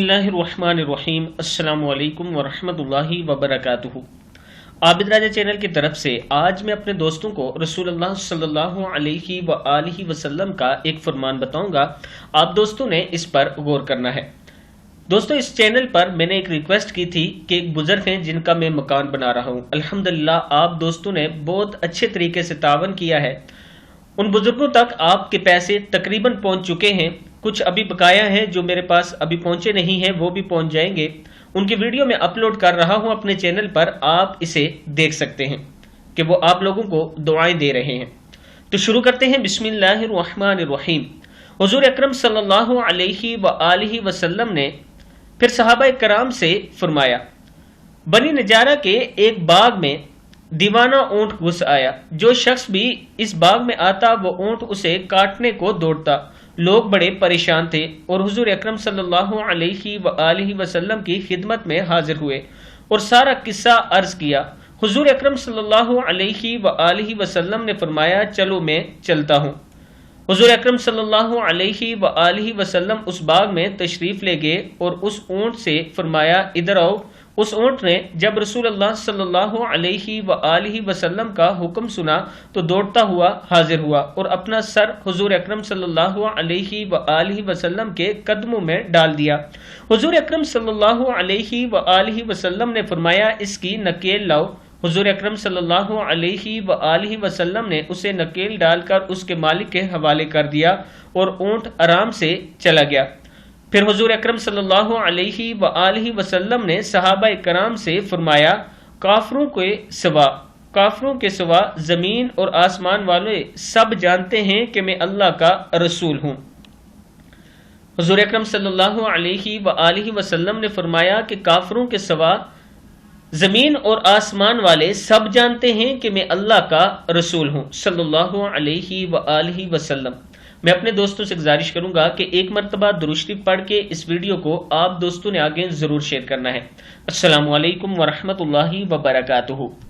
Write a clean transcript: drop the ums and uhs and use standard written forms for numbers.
اللہ الرحمن الرحیم۔ السلام علیکم ورحمۃ اللہ وبرکاتہ۔ عابد راجہ چینل کی طرف سے آج میں اپنے دوستوں کو رسول اللہ صلی اللہ علیہ وآلہ وسلم کا ایک فرمان بتاؤں گا۔ آپ دوستوں نے اس پر غور کرنا ہے۔ دوستوں، اس چینل پر میں نے ایک ریکویسٹ کی تھی کہ ایک بزرگ ہیں جن کا میں مکان بنا رہا ہوں۔ الحمدللہ آپ دوستوں نے بہت اچھے طریقے سے تعاون کیا ہے۔ ان بزرگوں تک آپ کے پیسے تقریباً پہنچ چکے ہیں، کچھ ابھی بقایا ہیں جو میرے پاس ابھی پہنچے نہیں ہیں، وہ بھی پہنچ جائیں گے۔ ان کی ویڈیو میں اپلوڈ کر رہا ہوں اپنے چینل پر، آپ اسے دیکھ سکتے ہیں کہ وہ آپ لوگوں کو دعائیں دے رہے ہیں۔ تو شروع کرتے ہیں۔ بسم اللہ الرحمن الرحیم۔ حضور اکرم صلی اللہ علیہ وآلہ وسلم نے پھر صحابہ کرام سے فرمایا، بنی نجارہ کے ایک باغ میں دیوانہ اونٹ گھس آیا۔ جو شخص بھی اس باغ میں آتا وہ اونٹ اسے کاٹنے کو دوڑتا۔ لوگ بڑے پریشان تھے اور حضور اکرم صلی اللہ علیہ وآلہ وسلم کی خدمت میں حاضر ہوئے اور سارا قصہ عرض کیا۔ حضور اکرم صلی اللہ علیہ وآلہ وسلم نے فرمایا، چلو میں چلتا ہوں۔ حضور اکرم صلی اللہ علیہ وآلہ وسلم اس باغ میں تشریف لے گئے اور اس اونٹ سے فرمایا، ادھر آؤ۔ اس اونٹ نے جب رسول اللہ صلی اللہ علیہ وآلہ وسلم کا حکم سنا تو دوڑتا ہوا حاضر ہوا اور اپنا سر حضور اکرم صلی اللہ علیہ وآلہ وسلم کے قدموں میں ڈال دیا۔ حضور اکرم صلی اللہ علیہ وآلہ وسلم نے فرمایا، اس کی نکیل لاؤ۔ حضور اکرم صلی اللہ علیہ وآلہ وسلم نے اسے نکیل ڈال کر اس کے مالک کے حوالے کر دیا اور اونٹ آرام سے چلا گیا۔ پھر حضور اکرم صلی اللہ علیہ وآلہ وسلم نے صحابہ کرام سے فرمایا، کافروں کے سوا زمین اور آسمان والے سب جانتے ہیں کہ میں اللہ کا رسول ہوں۔ حضور اکرم صلی اللہ علیہ وآلہ وسلم نے فرمایا کہ کافروں کے سوا زمین اور آسمان والے سب جانتے ہیں کہ میں اللہ کا رسول ہوں صلی اللہ علیہ وآلہ وسلم۔ میں اپنے دوستوں سے گزارش کروں گا کہ ایک مرتبہ درود شریف پڑھ کے اس ویڈیو کو آپ دوستوں نے آگے ضرور شیئر کرنا ہے۔ السلام علیکم ورحمۃ اللہ وبرکاتہ۔